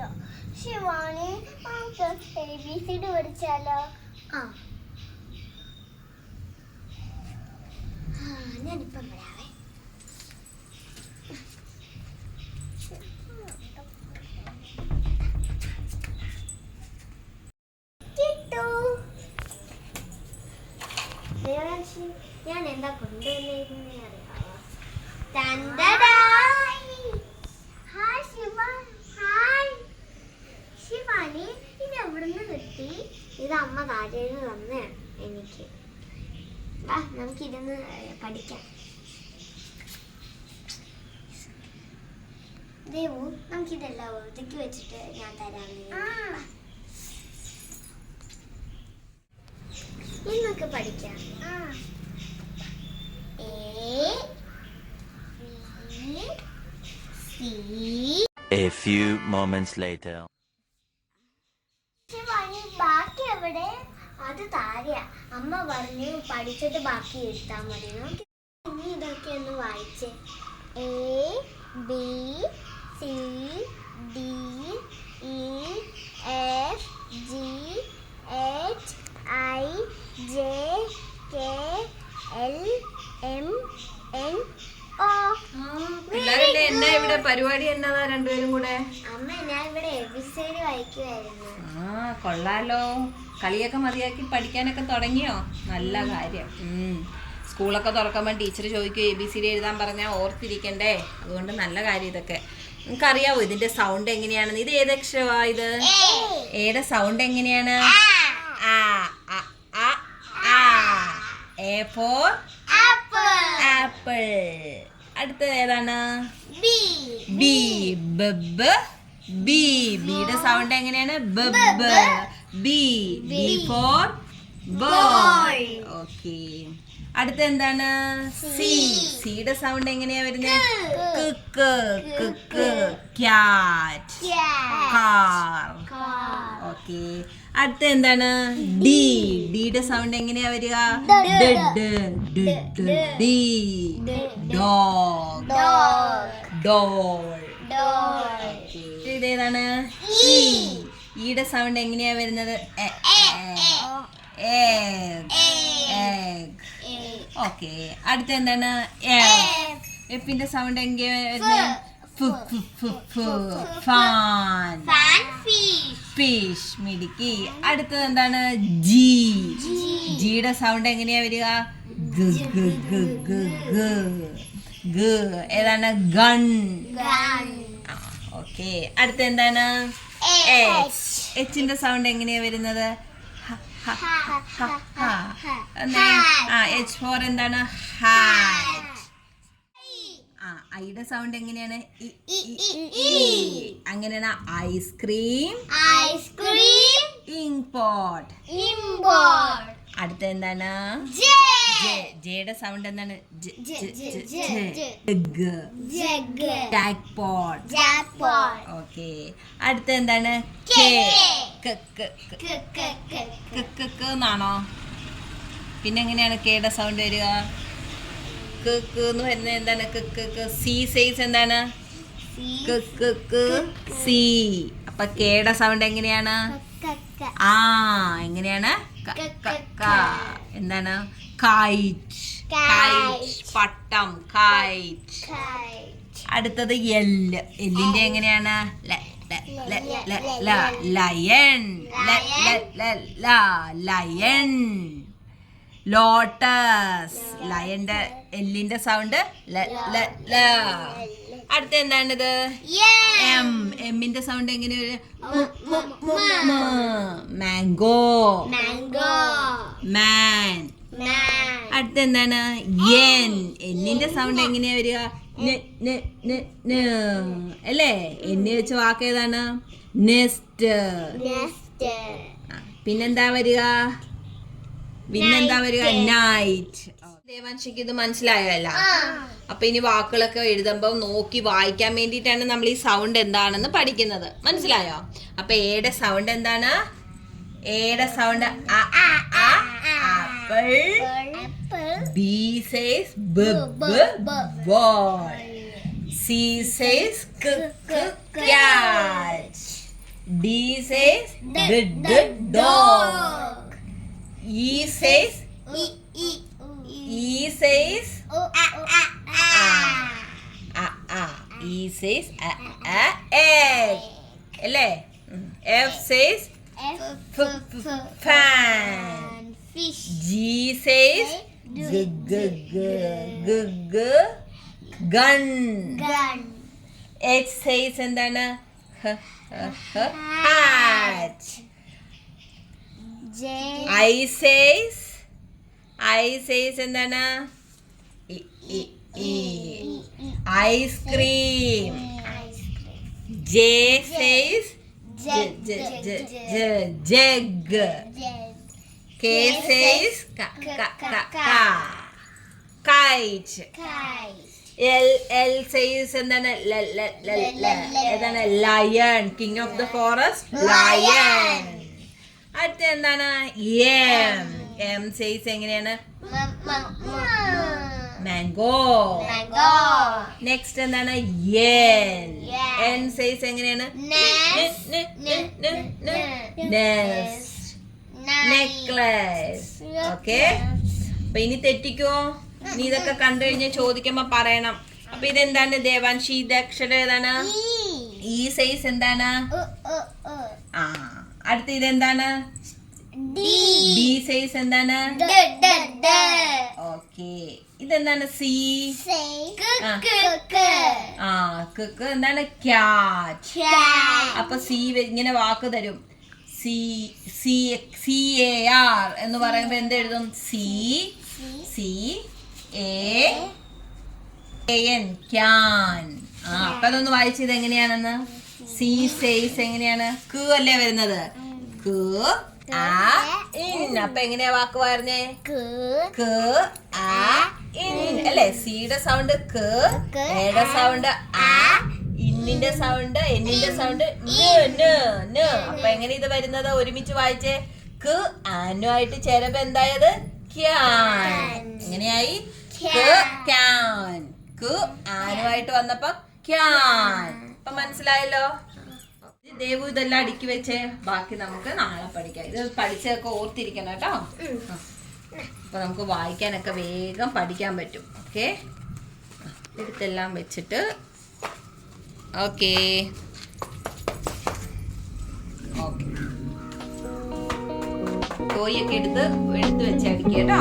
അറിയാം. ശിവാനി, നമുക്ക് ABCD പഠിച്ചാലോ? ഞാനിപ്പം വരാവേ. ഞാൻ എന്താ കൊണ്ടുവന്നിരുന്നേ അറിയാമോ? ശിവാനി, ഇത് എവിടുന്ന് കിട്ടി? ഇത് അമ്മ കാര്യം തന്നെ എനിക്ക്. നമുക്കിരുന്ന് പഠിക്കാം. ദേവു, നമുക്കിതെല്ലാം ഒതുക്കി വെച്ചിട്ട് ഞാൻ തരാം. ഇന്നൊക്കെ പഠിക്കാം. A few moments later. Shivani, ബാക്കി എവിടെ? അത് താഴെയാ. അമ്മ പറഞ്ഞു പഠിച്ചിട്ട് ബാക്കി എഴുതാൻ മതി. ഇനി ഇതൊക്കെ ഒന്ന് വായിച്ചേ. പിള്ളേരല്ലേ എന്നാ ഇവിടെ പരിപാടി? എന്നതാ രണ്ടുപേരും കൂടെ? അമ്മ, ഞാൻ ഇവിടെ ABCD വായിക്കുവായിരുന്നു. കൊള്ളാലോ. കളിയൊക്കെ മതിയാക്കി പഠിക്കാനൊക്കെ തുടങ്ങിയോ? നല്ല കാര്യം. സ്കൂളൊക്കെ തുറക്കുമ്പോൾ ടീച്ചർ ചോദിക്കും ABCD എഴുതാൻ പറഞ്ഞാൽ ഓർത്തിരിക്കണ്ടേ. അതുകൊണ്ട് നല്ല കാര്യം ഇതൊക്കെ. നിങ്ങൾക്കറിയാവോ ഇതിന്റെ സൗണ്ട് എങ്ങനെയാണെന്ന്? ഇത് ഏതക്ഷരമാ? ഇത് ഏടെ സൗണ്ട് എങ്ങനെയാണ്? A for apple. അടുത്തത് ഏതാണ്? B. ബിയുടെ സൗണ്ട് എങ്ങനെയാണ്? B for boy. ഓക്കെ. അടുത്ത എന്താണ്? സിയുടെ സൗണ്ട് എങ്ങനെയാ വരുന്നത്? Cat, car. ഓക്കെ. അടുത്ത എന്താണ്? ഡിയുടെ സൗണ്ട് എങ്ങനെയാ വരിക? ഡോഗ്. ഇതേതാണ്? ഈയുടെ സൗണ്ട് എങ്ങനെയാ വരുന്നത്? ഓക്കെ. അടുത്ത എന്താണ്? എഫിന്റെ സൗണ്ട് എങ്ങനെയാ വരുന്നത്? ഫിഷ്, മിടുക്കി. അടുത്തത് എന്താണ്? ജിയുടെ സൗണ്ട് എങ്ങനെയാ വരിക? ഏതാണ്? ഗൺ. ഓക്കെ. അടുത്ത എന്താണ്? എച്ചിന്റെ സൗണ്ട് എങ്ങനെയാ വരുന്നത്? H ഫോർ എന്താണ്? ഹാറ്റ്. ഐയുടെ സൗണ്ട് എങ്ങനെയാണ്? അങ്ങനെയാണ്. Ice cream, ink pot. അടുത്ത എന്താണ്? ജെയുടെ സൗണ്ട് എന്താണ്? ജാക്ക്പോട്ട്. ഓക്കെ. അടുത്ത എന്താണ്? എന്നാണോ? പിന്നെ എങ്ങനെയാണ് കെയുടെ സൗണ്ട് വരിക? എന്ന് വരുന്നത് എന്താണ്? സി സൈസ് എന്താണ്? സി. അപ്പൊ കെയുടെ സൗണ്ട് എങ്ങനെയാണ്? എങ്ങനെയാണ്? എന്താണ്? കൈറ്റ്, പട്ടം, കൈറ്റ്. അടുത്തത് എല്ലിന്റെ എങ്ങനെയാണ്? Lion, lion. ലോട്ടസ്, ലയന്റെ എല്ലിന്റെ സൗണ്ട് അടുത്ത എന്താണിത്? എമ്മിന്റെ സൗണ്ട് എങ്ങനെ? മാംഗോ, മാൻ. അടുത്ത എന്താണ്? എന്നിന്റെ സൗണ്ട് എങ്ങനെയാ വരിക? അല്ലേ? എന്നെ വെച്ച് വാക്ക് ഏതാണ്? നെസ്റ്റ്. പിന്നെന്താ വരിക? നൈറ്റ്. ദേവാൻഷിക്ക് ഇത് മനസ്സിലായല്ല? അപ്പൊ ഇനി വാക്കുകളൊക്കെ എഴുതുമ്പോ നോക്കി വായിക്കാൻ വേണ്ടിയിട്ടാണ് നമ്മൾ ഈ സൗണ്ട് എന്താണെന്ന് പഠിക്കുന്നത്. മനസ്സിലായോ? അപ്പൊ എയുടെ സൗണ്ട് എന്താണ്? എയുടെ sound apple. B says ball. C says cat. D says dog. E says E says E says egg. അല്ലേ? F says fan. Fish. G says gun. H says എന്താണ്? hat. I says എന്താണ്? ice cream. J says jug. K says kite. L says എന്താണ്? എന്താണ്? lion. King of the forest, lion. അടുത്ത എന്താണ്? M says എങ്ങനെയാണ്? mango. Next എന്താണ്? N says എങ്ങനെയാണ്? nest. necklace. Okay, അപ്പൊ ഇനി തെറ്റിക്കോ? നീ ഇതൊക്കെ കണ്ടു കഴിഞ്ഞാൽ ചോദിക്കുമ്പോ പറയണം. അപ്പൊ ഇതെന്താണ് ദേവാൻഷി? ഇത് അക്ഷരം ഏതാണ്? E says എന്താണ്? അടുത്ത ഇതെന്താണ്? D says എന്താണ്? ഓക്കെ, ഇതെന്താണ്? C കുക്ക് എന്താണ്? cat. അപ്പൊ C ഇങ്ങനെ വാക്ക് തരും. CAR എന്ന് പറയുമ്പോ എന്ത് എഴുതും? CAN can. അപ്പൊ അതൊന്ന് വായിച്ചത് എങ്ങനെയാണെന്ന്? C says എങ്ങനെയാണ്? ക് അല്ലേ വരുന്നത്? അപ്പൊ എങ്ങനെയാ വാക്ക് പറഞ്ഞേ? അല്ലേ? സിയുടെ സൗണ്ട് എയുടെ സൗണ്ട് ഇന്നിന്റെ സൗണ്ട് എന്നിന്റെ സൗണ്ട് അപ്പൊ എങ്ങനെ ഇത് വരുന്നത്? ഒരുമിച്ച് വായിച്ചേ. ആനുമായിട്ട് ചേരുമ്പോ എന്തായത്? ക്യാൻ. എങ്ങനെയായി? ക്യാൻ. ആനുമായിട്ട് വന്നപ്പോ ക്യാൻ. അപ്പൊ മനസ്സിലായല്ലോ? ദേവു ഇതെല്ലാം അടുക്കി വെച്ചേ. ബാക്കി നമുക്ക് നാളെ പഠിക്കാം. ഇത് പഠിച്ചതൊക്കെ ഓർത്തിരിക്കണം കേട്ടോ. അപ്പൊ നമുക്ക് വായിക്കാനൊക്കെ വേഗം പഠിക്കാൻ പറ്റും. ഓക്കെ, എടുത്തെല്ലാം വെച്ചിട്ട് ഓക്കെ കോയൊക്കെ എടുത്ത് വെച്ച് അടിക്കുക കേട്ടോ.